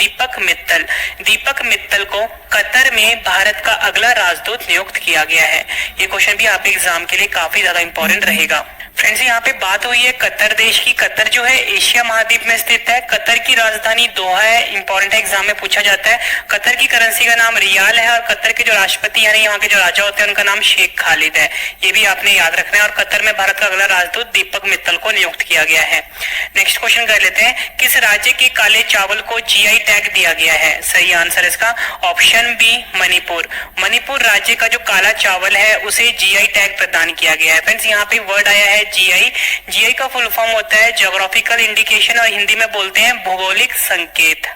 दीपक मित्तल। दीपक मित्तल को कतर में भारत का अगला राजदूत नियुक्त किया गया है। ये क्वेश्चन भी आपके एग्जाम के लिए काफी ज्यादा इंपॉर्टेंट रहेगा। फ्रेंड्स यहाँ पे बात हुई है कतर देश की। कतर जो है एशिया महाद्वीप में स्थित है। कतर की राजधानी दोहा है। इंपॉर्टेंट एग्जाम में पूछा जाता है। कतर की करेंसी का नाम रियाल है और कतर के जो राष्ट्रपति यानी यहाँ के जो राजा होते हैं उनका नाम शेख खालिद है। ये भी आपने याद रखना है। और कतर में भारत का अगला राजदूत दीपक मित्तल को नियुक्त किया गया है। नेक्स्ट क्वेश्चन कर लेते हैं, किस राज्य के काले चावल को जीआई टैग दिया गया है? सही आंसर इसका ऑप्शन बी मणिपुर। मणिपुर राज्य का जो काला चावल है उसे जीआई टैग प्रदान किया गया है। फ्रेंड्स यहाँ पे वर्ड आया है जीआई। जीआई का फुल फॉर्म होता है ज्योग्राफिकल इंडिकेशन और हिंदी में बोलते हैं भौगोलिक संकेत।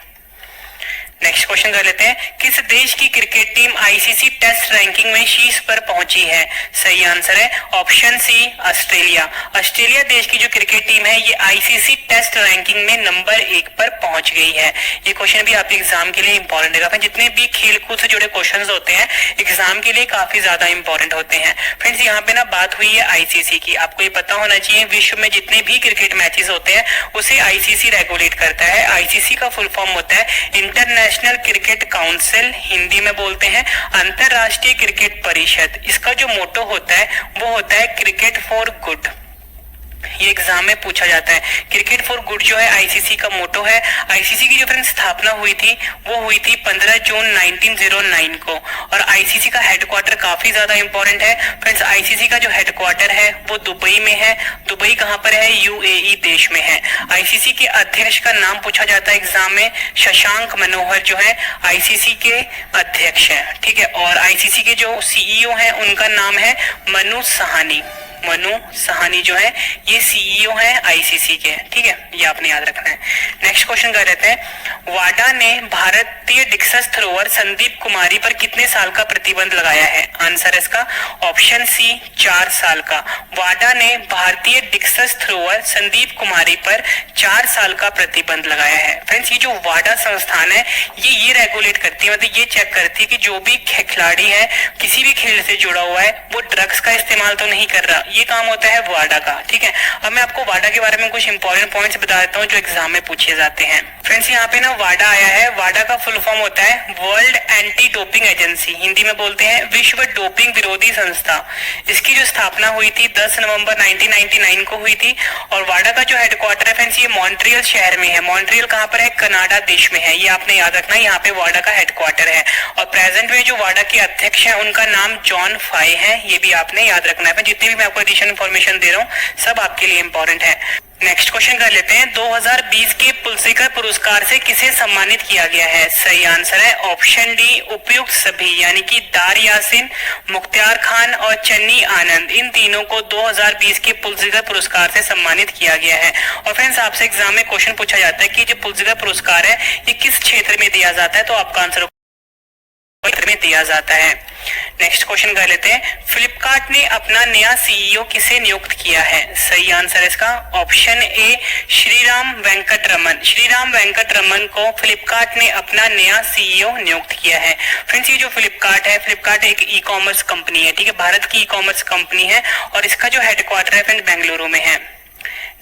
नेक्स्ट क्वेश्चन कर लेते हैं, किस देश की cricket team ICC test ranking में शीर्ष पर पहुंची है? सही आंसर है ऑप्शन सी ऑस्ट्रेलिया। ऑस्ट्रेलिया देश की जो क्रिकेट टीम है ये आईसीसी टेस्ट रैंकिंग में नंबर 1 पर पहुंच गई है। ये क्वेश्चन भी आपके एग्जाम के लिए इंपॉर्टेंट है। जितने भी खेलकूद से जुड़े क्वेश्चन होते हैं एग्जाम के लिए काफी ज्यादा इंपॉर्टेंट होते हैं। फ्रेंड्स यहाँ पे ना बात हुई है आईसीसी की। आपको ये पता होना चाहिए विश्व में जितने भी क्रिकेट मैचेस होते हैं उसे आईसीसी रेगुलेट करता है। आईसीसी का फुल फॉर्म होता है इंटरनेशनल क्रिकेट काउंसिल, हिंदी में बोलते हैं अंतरराष्ट्रीय क्रिकेट परिषद। इसका जो मोटो होता है वो होता है क्रिकेट फॉर गुड। ये एग्जाम में पूछा जाता है। क्रिकेट फॉर गुड जो है आईसीसी का मोटो है। आईसीसी की जो फ्रेंड्स स्थापना हुई थी वो हुई थी 15 जून 1909 को। और आईसीसी का हेडक्वार्टर काफी ज्यादा इंपॉर्टेंट है। फ्रेंड्स आईसीसी का जो हेडक्वार्टर है वो दुबई में है। दुबई कहाँ पर है? यूएई देश में है। आईसीसी के अध्यक्ष का नाम पूछा जाता है एग्जाम में। शशांक मनोहर जो है आईसीसी के अध्यक्ष है। ठीक है। और आईसीसी के जो सीईओ है उनका नाम है मनु सहानी। मनु सहानी जो है ये सीईओ है आईसीसी के। ठीक है, ये आपने याद रखना है। नेक्स्ट क्वेश्चन कर लेते हैं, वाडा ने भारतीय डिस्कस थ्रोअर संदीप कुमारी पर कितने साल का प्रतिबंध लगाया है? आंसर इसका ऑप्शन सी 4 साल का। वाडा ने भारतीय डिस्कस थ्रोअर संदीप कुमारी पर 4 साल का प्रतिबंध लगाया है। फ्रेंड्स ये जो वाडा संस्थान है ये रेगुलेट करती है, मतलब ये चेक करती है कि जो भी खिलाड़ी है किसी भी खेल से जुड़ा हुआ है वो ड्रग्स का इस्तेमाल तो नहीं कर रहा। ये काम होता है वाडा का। ठीक है। अब मैं आपको वाडा के बारे में कुछ इंपॉर्टेंट पॉइंट्स बता देता हूँ जो एग्जाम में पूछे जाते हैं। फ्रेंड्स यहाँ पे ना वाडा आया है। वाडा का फुल फॉर्म होता है world anti doping agency, Hindi में बोलते हैं विश्व डोपिंग विरोधी संस्था। इसकी जो स्थापना हुई थी 10 नवंबर 1999 को हुई थी। और वाडा का जो हेडक्वार्टर है फ्रेंड्स ये मॉन्ट्रियल शहर में है। मॉन्ट्रियल कहाँ पर है? कनाडा देश में है। ये आपने याद रखना है, यहाँ पे वाडा का हेडक्वार्टर है। और प्रेजेंट में जो वाडा के अध्यक्ष है उनका नाम जॉन फाई है। ये भी आपने याद रखना है। जितने भी मैं आपको एडिशनल इन्फॉर्मेशन दे रहा हूँ सब आपके लिए इंपॉर्टेंट है। नेक्स्ट क्वेश्चन कर लेते हैं, 2020 के पुरस्कार पुरस्कार से किसे सम्मानित किया गया है? सही आंसर है ऑप्शन डी उपयुक्त सभी, यानी कि दार यासिन, मुख्तार खान और चन्नी आनंद, इन तीनों को 2020 के पुरस्कार पुरस्कार से सम्मानित किया गया है। और फ्रेंड्स आपसे एग्जाम में क्वेश्चन पूछा जाता है कि जो पुरस्कार पुरस्कार है ये किस क्षेत्र में दिया जाता है, तो आपका आंसर में दिया जाता है। नेक्स्ट क्वेश्चन कर लेते हैं, फ्लिपकार्ट ने अपना नया सीईओ किसे नियुक्त किया है? सही आंसर इसका ऑप्शन ए श्रीराम वेंकटरमन। श्रीराम वेंकटरमन को फ्लिपकार्ट ने अपना नया सीईओ नियुक्त किया है। फ्रेंड्स ये जो फ्लिपकार्ट है, फ्लिपकार्ट एक ई कॉमर्स कंपनी है। ठीक है, भारत की ई कॉमर्स कंपनी है और इसका जो हेडक्वार्टर है फ्रेंड्स बेंगलुरु में है।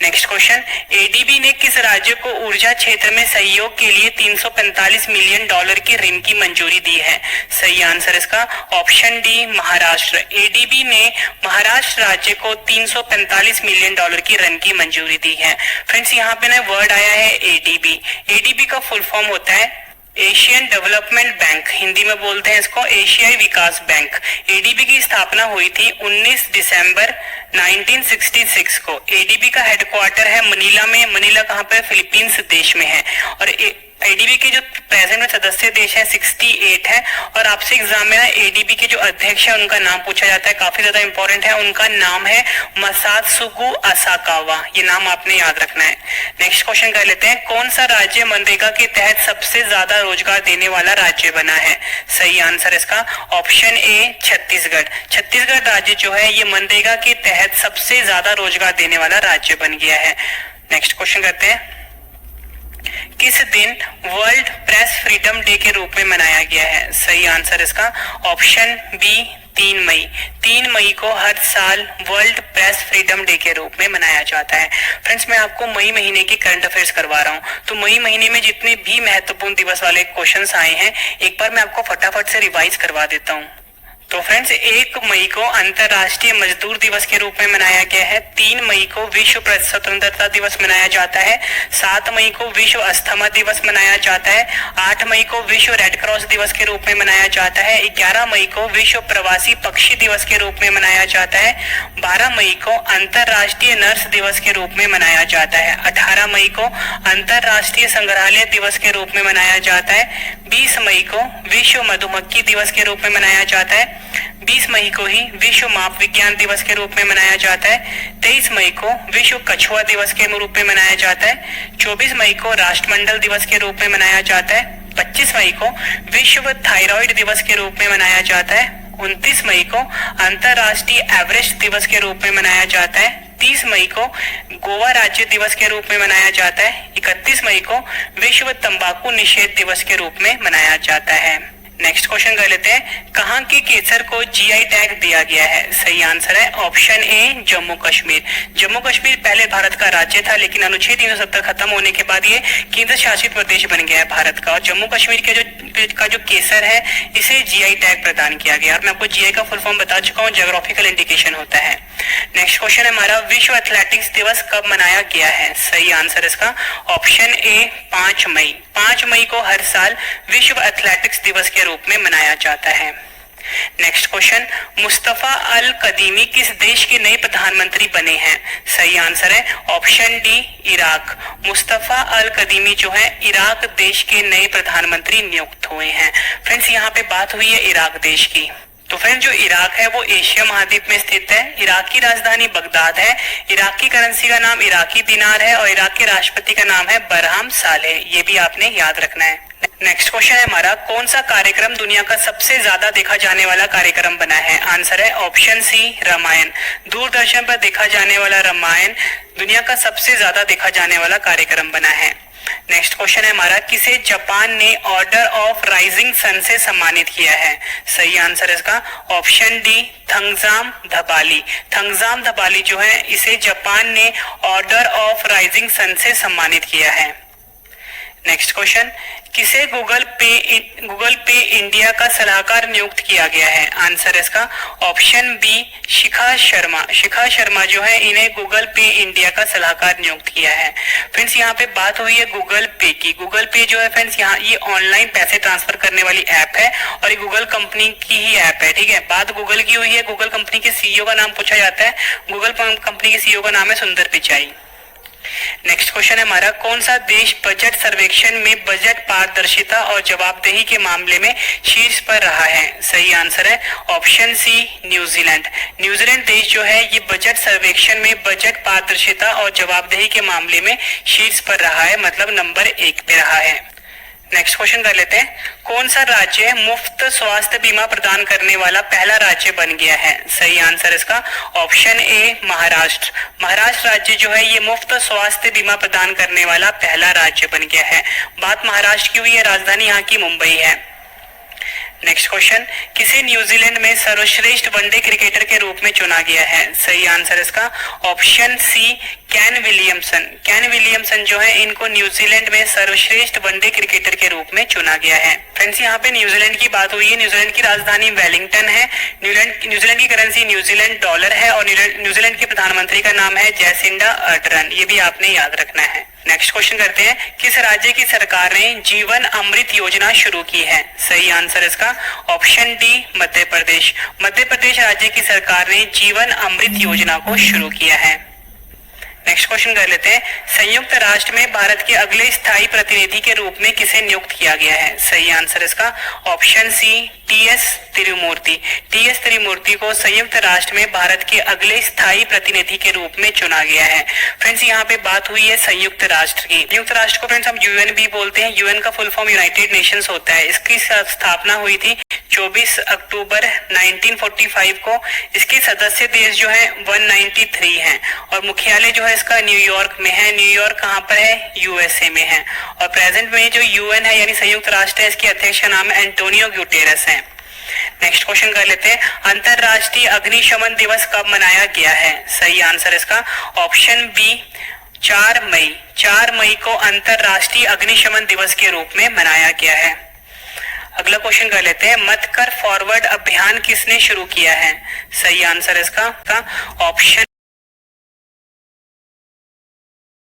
नेक्स्ट क्वेश्चन, एडीबी ने किस राज्य को ऊर्जा क्षेत्र में सहयोग के लिए $345 मिलियन के ऋण की मंजूरी दी है? सही आंसर इसका ऑप्शन डी महाराष्ट्र। एडीबी ने महाराष्ट्र राज्य को $345 मिलियन की ऋण की मंजूरी दी है। फ्रेंड्स यहाँ पे ना वर्ड आया है एडीबी। एडीबी का फुल फॉर्म होता है एशियन डेवलपमेंट बैंक, हिंदी में बोलते हैं इसको एशियाई विकास बैंक। एडीबी की स्थापना हुई थी 19 दिसंबर 1966 को। एडीबी का हेडक्वार्टर है मनीला में। मनीला कहाँ पे? फिलीपींस देश में है। और एडीबी के जो प्रेजेंट में सदस्य देश है 68 है। और आपसे एग्जाम में ना एडीबी के जो अध्यक्ष है उनका नाम पूछा जाता है, काफी ज्यादा इंपॉर्टेंट है। उनका नाम है मसात्सुगु असाकावा। ये नाम आपने याद रखना है। नेक्स्ट क्वेश्चन कर लेते हैं, कौन सा राज्य मनरेगा के तहत सबसे ज्यादा रोजगार देने वाला राज्य बना है? सही आंसर इसका ऑप्शन ए छत्तीसगढ़। छत्तीसगढ़ राज्य जो है ये मनरेगा के तहत सबसे ज्यादा रोजगार देने वाला राज्य बन गया है। नेक्स्ट क्वेश्चन करते हैं, किस दिन वर्ल्ड प्रेस फ्रीडम डे के रूप में मनाया गया है? सही आंसर इसका ऑप्शन बी 3 मई को हर साल वर्ल्ड प्रेस फ्रीडम डे के रूप में मनाया जाता है। फ्रेंड्स, मैं आपको मई महीने की करंट अफेयर्स करवा रहा हूँ, तो मई महीने में जितने भी महत्वपूर्ण दिवस वाले क्वेश्चंस आए हैं एक बार मैं आपको फटाफट से रिवाइज करवा देता हूँ। तो फ्रेंड्स, 1 मई को अंतर्राष्ट्रीय मजदूर दिवस के रूप में मनाया गया है। 3 मई को विश्व प्रेस स्वतंत्रता दिवस मनाया जाता है। 7 मई को विश्व अस्थमा दिवस मनाया जाता है। 8 मई को विश्व रेड क्रॉस दिवस के रूप में मनाया जाता है। 11 मई को विश्व प्रवासी पक्षी दिवस के रूप में मनाया जाता है। 12 मई को अंतर्राष्ट्रीय नर्स दिवस के रूप में मनाया जाता है। 18 मई को अंतर्राष्ट्रीय संग्रहालय दिवस के रूप में मनाया जाता है। 20 मई को विश्व मधुमक्खी दिवस के रूप में मनाया जाता है। 20 मई को ही विश्व माप विज्ञान दिवस के रूप में मनाया जाता है। 23 मई को विश्व कछुआ दिवस के रूप में मनाया जाता है। 24 मई को राष्ट्रमंडल दिवस के रूप में मनाया जाता है। 25 मई को विश्व थायराइड दिवस के रूप में मनाया जाता है। 29 मई को अंतर्राष्ट्रीय एवरेस्ट दिवस के रूप में मनाया जाता है। 30 मई को गोवा राज्य दिवस के रूप में मनाया जाता है। 31 मई को विश्व तंबाकू निषेध दिवस के रूप में मनाया जाता है। नेक्स्ट क्वेश्चन कर लेते हैं, कहाँ के केसर को जीआई टैग दिया गया है? सही आंसर है ऑप्शन ए, जम्मू कश्मीर। जम्मू कश्मीर पहले भारत का राज्य था, लेकिन अनुच्छेद 370 खत्म होने के बाद ये केंद्र शासित प्रदेश बन गया है भारत का, और जम्मू कश्मीर के जो केसर है इसे जीआई टैग प्रदान किया गया। और मैं आपको जीआई का फुल फॉर्म बता चुका हूँ, ज्योग्राफिकल इंडिकेशन होता है। नेक्स्ट क्वेश्चन है हमारा, विश्व एथलेटिक्स दिवस कब मनाया गया है? सही आंसर इसका ऑप्शन ए, 5 मई। 5 मई को हर साल विश्व एथलेटिक्स दिवस के रूप में मनाया जाता है। नेक्स्ट क्वेश्चन, मुस्तफा अल कदीमी किस देश के नए प्रधानमंत्री बने हैं? सही आंसर है ऑप्शन डी, इराक। मुस्तफा अल कदीमी जो है इराक देश के नए प्रधानमंत्री नियुक्त हुए हैं। फ्रेंड्स, यहाँ पे बात हुई है इराक देश की। तो फ्रेंड, जो इराक है वो एशिया महाद्वीप में स्थित है। इराक की राजधानी बगदाद है। इराक की करेंसी का नाम इराकी दिनार है और इराक के राष्ट्रपति का नाम है बरहाम सालेह। ये भी आपने याद रखना है। नेक्स्ट क्वेश्चन है हमारा, कौन सा कार्यक्रम दुनिया का सबसे ज्यादा देखा जाने वाला कार्यक्रम बना है? आंसर है ऑप्शन सी, रामायण। दूरदर्शन पर देखा जाने वाला रामायण दुनिया का सबसे ज्यादा देखा जाने वाला कार्यक्रम बना है। नेक्स्ट क्वेश्चन है हमारा, किसे जापान ने ऑर्डर ऑफ राइजिंग सन से सम्मानित किया है? सही आंसर इसका ऑप्शन डी, थंगजाम धबाली। थंगजाम धबाली जो है इसे जापान ने ऑर्डर ऑफ राइजिंग सन से सम्मानित किया है। नेक्स्ट क्वेश्चन, किसे गूगल पे इंडिया का सलाहकार नियुक्त किया गया है? आंसर इसका ऑप्शन बी, शिखा शर्मा। शिखा शर्मा जो है इन्हें गूगल पे इंडिया का सलाहकार नियुक्त किया है। फ्रेंड्स, यहाँ पे बात हुई है गूगल पे की। गूगल पे जो है फ्रेंड्स यहाँ ये ऑनलाइन पैसे ट्रांसफर करने वाली ऐप है और ये गूगल कंपनी की ही ऐप है। ठीक है, बात गूगल की हुई है। गूगल कंपनी के सीईओ का नाम पूछा जाता है। गूगल कंपनी के सीईओ का नाम है सुंदर पिचाई। नेक्स्ट क्वेश्चन है हमारा, कौन सा देश बजट सर्वेक्षण में बजट पारदर्शिता और जवाबदेही के मामले में शीर्ष पर रहा है? सही आंसर है ऑप्शन सी, न्यूजीलैंड। न्यूजीलैंड देश जो है ये बजट सर्वेक्षण में बजट पारदर्शिता और जवाबदेही के मामले में शीर्ष पर रहा है, मतलब नंबर 1 पे रहा है। नेक्स्ट क्वेश्चन कर लेते हैं, कौन सा राज्य मुफ्त स्वास्थ्य बीमा प्रदान करने वाला पहला राज्य बन गया है? सही आंसर इसका ऑप्शन ए, महाराष्ट्र। महाराष्ट्र राज्य जो है ये मुफ्त स्वास्थ्य बीमा प्रदान करने वाला पहला राज्य बन गया है। बात महाराष्ट्र की हुई है, राजधानी यहाँ की मुंबई है। नेक्स्ट क्वेश्चन, किसे न्यूजीलैंड में सर्वश्रेष्ठ वनडे क्रिकेटर के रूप में चुना गया है? सही आंसर इसका option C, Kane Williamson. Kane Williamson जो है इनको न्यूजीलैंड में सर्वश्रेष्ठ वनडे क्रिकेटर के रूप में चुना गया है। फ्रेंड्स, यहाँ पे न्यूजीलैंड की बात हुई है। न्यूजीलैंड की राजधानी वेलिंगटन है। न्यूजीलैंड की करेंसी न्यूजीलैंड डॉलर है और न्यूजीलैंड के प्रधानमंत्री का नाम है जैसिंडा अर्डर्न। ये भी आपने याद रखना है। नेक्स्ट क्वेश्चन करते हैं, किस राज्य की सरकार ने जीवन अमृत योजना शुरू की है? सही आंसर इसका ऑप्शन डी, मध्य प्रदेश। मध्य प्रदेश राज्य की सरकार ने जीवन अमृत योजना को शुरू किया है। नेक्स्ट क्वेश्चन कर लेते हैं, संयुक्त राष्ट्र में भारत के अगले स्थायी प्रतिनिधि के रूप में किसे नियुक्त किया गया है? सही आंसर इसका option C, TS Tirumurti. TS Tirumurti को संयुक्त राष्ट्र में भारत के अगले स्थायी प्रतिनिधि के रूप में चुना गया है। फ्रेंड्स, यहाँ पे बात हुई है संयुक्त राष्ट्र की। संयुक्त राष्ट्र को फ्रेंड्स हम यूएन भी बोलते हैं। यूएन का फुल फॉर्म यूनाइटेड नेशंस होता है। इसकी स्थापना हुई थी 24 अक्टूबर 1945 को। इसके सदस्य देश जो है 193 हैं और मुख्यालय जो है इसका न्यूयॉर्क में है। न्यूयॉर्क कहाँ पर है? यूएसए में है। और प्रेजेंट में जो यूएन है यानी संयुक्त राष्ट्र है, इसके अध्यक्ष का नाम है एंटोनियो गुटेरेस है। नेक्स्ट क्वेश्चन कर लेते हैं, अंतरराष्ट्रीय अग्निशमन दिवस कब मनाया गया है? सही आंसर इसका ऑप्शन बी 4 मई। 4 मई को अंतरराष्ट्रीय अग्निशमन दिवस के रूप में मनाया गया है। अगला क्वेश्चन कर लेते हैं, मत कर फॉरवर्ड अभियान किसने शुरू किया है? सही आंसर इसका ऑप्शन